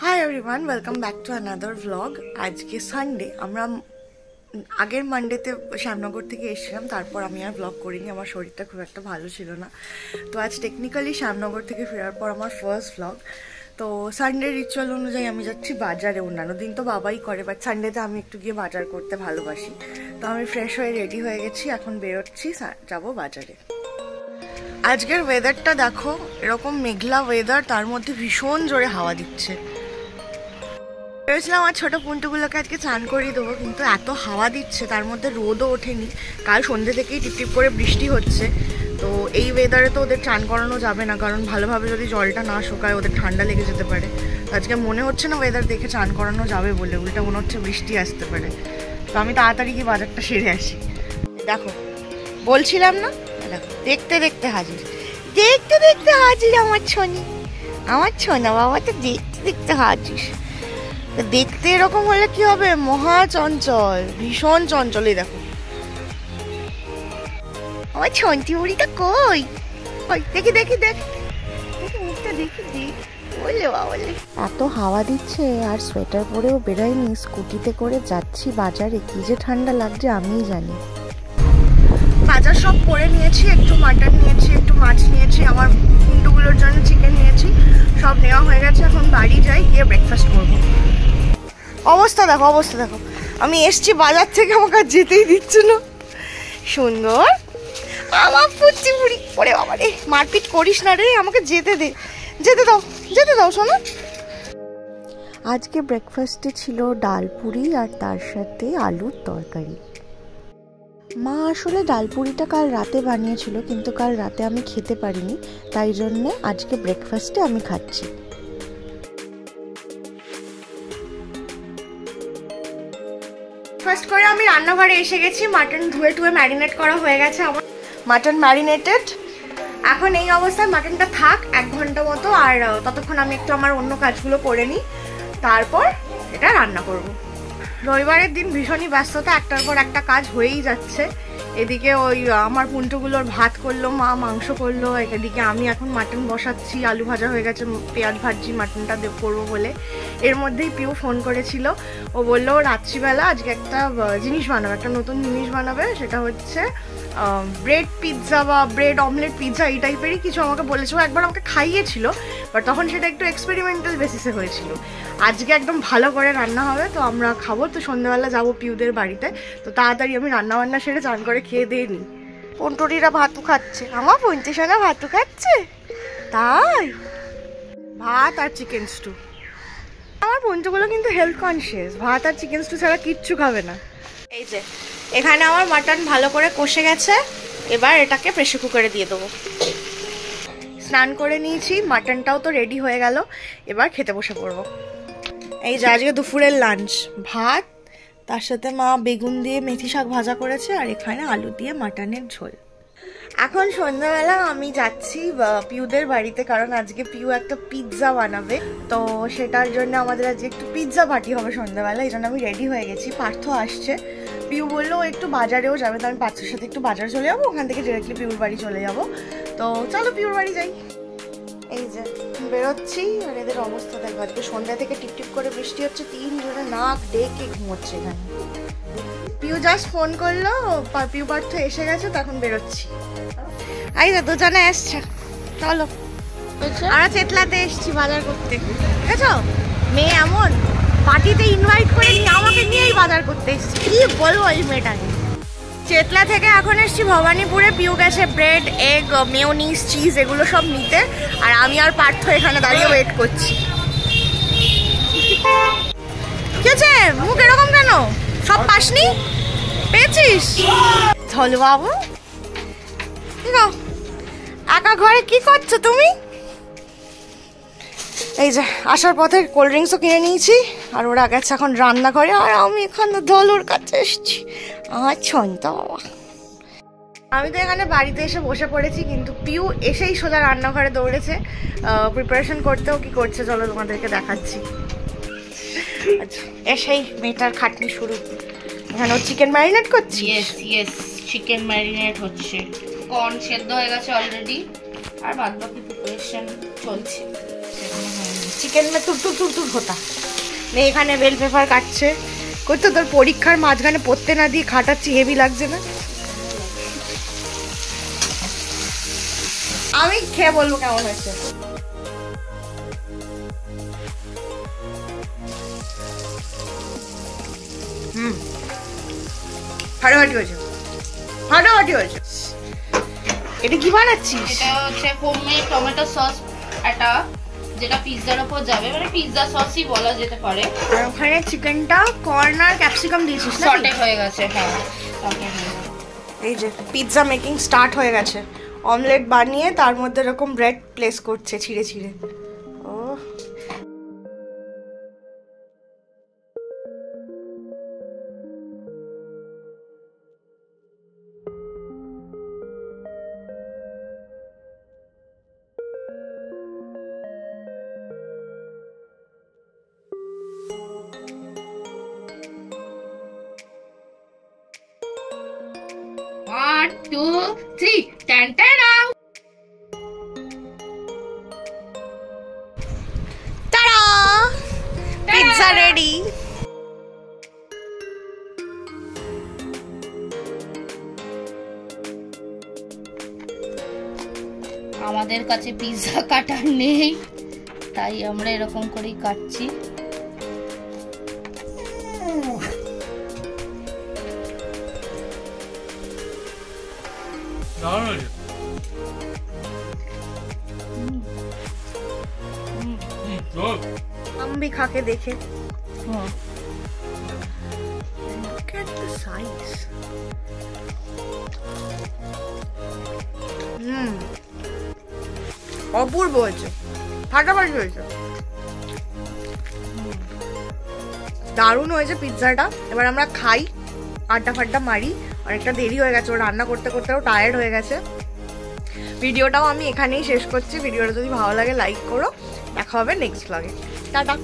Hi everyone, welcome back to another vlog. আজকে Sunday. আমরা আগের মানডেতে শ্যামনগর থেকে এসেছিলাম, তারপর আমি আর ভ্লগ করিনি, আমার শরীরটা খুব একটা ভালো ছিল না। তো আজ টেকনিক্যালি শ্যামনগর থেকে ফেরার পর আমার ফার্স্ট ভ্লগ। তো সানডে রিচুয়াল অনুযায়ী আমি যাচ্ছি বাজারে। অন্যান্য দিন তো বাবাই করে, বাট সানডেতে আমি একটু গিয়ে বাজার করতে ভালোবাসি। তো আমি ফ্রেশ হয়ে রেডি হয়ে গেছি, এখন বেরোচ্ছি, যাবো বাজারে। আজকের ওয়েদারটা দেখো, এরকম মেঘলা ওয়েদার, তার মধ্যে ভীষণ জোরে হাওয়া দিচ্ছে। ভেবেছিলাম আমার ছোটো পুন্টুগুলোকে আজকে চান করিয়ে দেবো, কিন্তু এত হাওয়া দিচ্ছে, তার মধ্যে রোদও ওঠেনি। কাল সন্ধ্যে থেকেই টিপটিপ করে বৃষ্টি হচ্ছে। তো এই ওয়েদারে তো ওদের চান করানো যাবে না, কারণ ভালোভাবে যদি জলটা না শুকায় ওদের ঠান্ডা লেগে যেতে পারে। আজকে মনে হচ্ছে না ওয়েদার দেখে চান করানো যাবে বলে, উল্টা মনে হচ্ছে বৃষ্টি আসতে পারে। তো আমি তাড়াতাড়ি গিয়ে বাজারটা সেরে আসি। দেখো, বলছিলাম না, দেখো দেখতে দেখতে হাজির, দেখতে দেখতে হাজির আমার ছোনি, আমার ছোনা বাবা তো দেখতে দেখতে হাজির। দেখতে এরকম হলে কি হবে, মহা চঞ্চল, ভীষণ চঞ্চল। এই দেখো আমার ছন্টি বুড়িটা কই, দেখি দেখি দেখ, মুখটা দেখি দেখি, বললে বাবলে। এত হাওয়া দিচ্ছে আর সোয়েটার পরেও বেরোয়নি, স্কুটিতে করে যাচ্ছি বাজারে। কি যে ঠান্ডা লাগছে আমিই জানি। বাজার সব করে নিয়েছি, একটু মাটন নিয়েছি, একটু মাছ নিয়েছি, আমার কুন্ডুগুলোর জন্য চিকেন নিয়েছি, সব নেওয়া হয়ে গেছে। এখন বাড়ি যাই, গিয়ে ব্রেকফাস্ট করবো। অবস্থা দেখো, অবস্থা দেখো, আমি এসছি বাজার থেকে, আমাকে আর যেতেই দিচ্ছে না। সুন্দর আমার পুচি বুড়ি, ওরে বাবা রে, মারপিট করিস না রে, আমাকে যেতে দে, যেতে দাও, যেতে দাও শোনো। আজকে ব্রেকফাস্টে ছিল ডাল পুরি আর তার সাথে আলুর তরকারি। মা আসলে ডাল পুরিটা কাল রাতে বানিয়েছিল, কিন্তু কাল রাতে আমি খেতে পারিনি, তাই জন্যে আজকে ব্রেকফাস্টে আমি খাচ্ছি। ফার্স্ট করে আমি রান্নাঘরে এসে গেছি, মাটন ধুয়ে টুয়ে ম্যারিনেট করা হয়ে গেছে আমার, মাটন ম্যারিনেটেড। এখন এই অবস্থায় মাটনটা থাক 1 ঘন্টা মতো, আর ততক্ষণ আমি একটু আমার অন্য কাজগুলো করে নিই, তারপর এটা রান্না করব। রবিবারের দিন ভীষণই ব্যস্ততা, একটার পর একটা কাজ হয়েই যাচ্ছে। এদিকে ওই আমার পুন্টুগুলোর ভাত করলো মা, মাংস করলো, এদিকে আমি এখন মাটন বসাচ্ছি, আলু ভাজা হয়ে গেছে, পেঁয়াজ ভাজি মাটনটা করবো বলে। এর মধ্যেই পিউ ফোন করেছিল, ও বললো রাত্রিবেলা আজকে একটা জিনিস বানাবে, একটা নতুন জিনিস বানাবে, সেটা হচ্ছে ব্রেড পিৎজা বা ব্রেড অমলেট পিৎজা, এই টাইপেরই কিছু আমাকে বলেছিল। একবার আমাকে খাইয়েছিল, বাট তখন সেটা একটু এক্সপেরিমেন্টাল বেসিসে হয়েছিল। আজকে একদম ভালো করে রান্না হবে, তো আমরা খাবো। তো সন্ধ্যাবেলা যাবো পিউদের বাড়িতে, তো তাড়াতাড়ি আমি রান্না বান্না সেরে চান করে খেয়ে দিয়ে নিই। পন্টুরিরা ভাতু খাচ্ছে, আমার পঞ্চেশনা ভাতু খাচ্ছে, তাই ভাত আর চিকেন স্টু। আমার পঞ্চগুলো কিন্তু হেলথ কনসিয়াস, ভাত আর চিকেন স্টু ছাড়া কিচ্ছু খাবে না। এই যে এখানে আমার মাটন ভালো করে কষে গেছে, এবার এটাকে প্রেসার কুকারে দিয়ে দেবো। স্নান করে নিয়েছি, মাটনটাও তো রেডি হয়ে গেল, এবার খেতে বসে পড়বো। এই যে আজকে দুপুরের লাঞ্চ, ভাত, তার সাথে মা বেগুন দিয়ে মেথি শাক ভাজা করেছে, আর এখানে আলু দিয়ে মাটনের ঝোল। এখন সন্ধ্যাবেলা আমি যাচ্ছি পিউদের বাড়িতে, কারণ আজকে পিউ একটা পিৎজা বানাবে, তো সেটার জন্য আমাদের আজকে একটু পিৎজা পার্টি হবে সন্ধ্যাবেলা। এই জন্য আমি রেডি হয়ে গেছি। পার্থ আসছে, পিউ বললো একটু বাজারেও যাবে, তো আমি পার্থর সাথে একটু বাজার চলে যাবো, ওখান থেকে ডিরেক্টলি পিউর বাড়ি চলে যাবো। তো চলো পিউর বাড়ি যাই। এই যে বেরোচ্ছি, আর এদের অবস্থা দেখো, আজকে সন্ধ্যা থেকে টিপটিপ করে বৃষ্টি হচ্ছে, 3 জনে নাক ডেকে ঘুমোচ্ছে এখানে। পিউ জাস্ট ফোন করলো, পিউ পার্থ এসে গেছে, তখন বেরোচ্ছি। এই যে দুজনে এসছে, চলো। আমরা চেতলাতে এসছি বাজার করতে, বুঝেছো? মেয়ে এমন পার্টিতে ইনভাইট করে নিয়ে আমাকে নিয়েই বাজার করতে এসছি, কি বলবো এই মেয়েটাকে। চেতলা থেকে এখন এসছি ভবানীপুরে, পিউ গেছে ব্রেড, এগ, মেয়োনিজ, চিজ এগুলো সব নিতে, আর আমি আর পার্থ এখানে দাঁড়িয়ে ওয়েট করছি। কি হচ্ছে, মুখ এরকম কেন? সব পাসনি, পেয়েছিস? চলো বাবু, একা ঘরে কি করছো তুমি? এই যে আসার পথে কোল্ড ড্রিঙ্কসও কিনে নিয়েছি, আর ওরা গেছে এখন রান্নাঘরে, আর আমি এখানে ধলুর কাছে এসেছি। আমার ছন্তা বাবা, আমি তো এখানে বাড়িতে এসে বসে পড়েছি, কিন্তু পিউ এসেই সোজা রান্নাঘরে দৌড়েছে প্রিপারেশন করতেও। কি করছে চলো তোমাদেরকে দেখাচ্ছি। আচ্ছা, এসেই মেয়েটার খাটনি শুরু। এখানে ও চিকেন ম্যারিনেট করছি। ইয়েস চিকেন ম্যারিনেট হচ্ছে, কর্ন সেদ্ধ হয়ে গেছে অলরেডি, আর বাদ বাকি প্রিপারেশন চলছে। চিকেন মে তুর তুর তুর তুর হতা নে। এখানে বেল পেপার কাটছে। করতো তোর পরীক্ষার মাঝখানে পড়তে না দিয়ে খাটাচ্ছি, হেভি লাগছে না? আমি খেয়ে বলবো কেমন হয়েছে। ফাটাফাটি হয়েছে, ফাটাফাটি হয়েছে। এটা কি বানাচ্ছিস? এটা হচ্ছে হোমমেড টমেটো সস, এটা যেটা পিৎজার উপর যাবে, মানে পিৎজা সসই বলা যেতে পারে। আর ওখানে চিকেনটা কর্ন আর ক্যাপসিকাম দিয়েছিস না? সটে হয়ে গেছে। হ্যাঁ, এই যে পিৎজা মেকিং স্টার্ট হয়ে গেছে। অমলেট বানিয়ে তার মধ্যে এরকম ব্রেড প্লেস করছে ছিঁড়ে ছিঁড়ে। ও One, two, three. Tan tan out. তারা পিৎজা রেডি। আমাদের কাছে পিৎজা কাটার নেই, তাই আমরা এরকম করেই কাটছি। हम भी खा के देखे। Look at the size. অপূর্ব হয়েছে, ফাটাফাটি হয়েছে, দারুণ হয়েছে পিৎজাটা। এবার আমরা খাই, আড্ডা ফাড্ডা মারি। অনেকটা দেরি হয়ে গেছে, ও রান্না করতে করতেও টায়ার্ড হয়ে গেছে। ভিডিওটাও আমি এখানেই শেষ করছি। ভিডিওটা যদি ভালো লাগে লাইক করো। দেখা হবে নেক্সট ব্লগে। টাটা।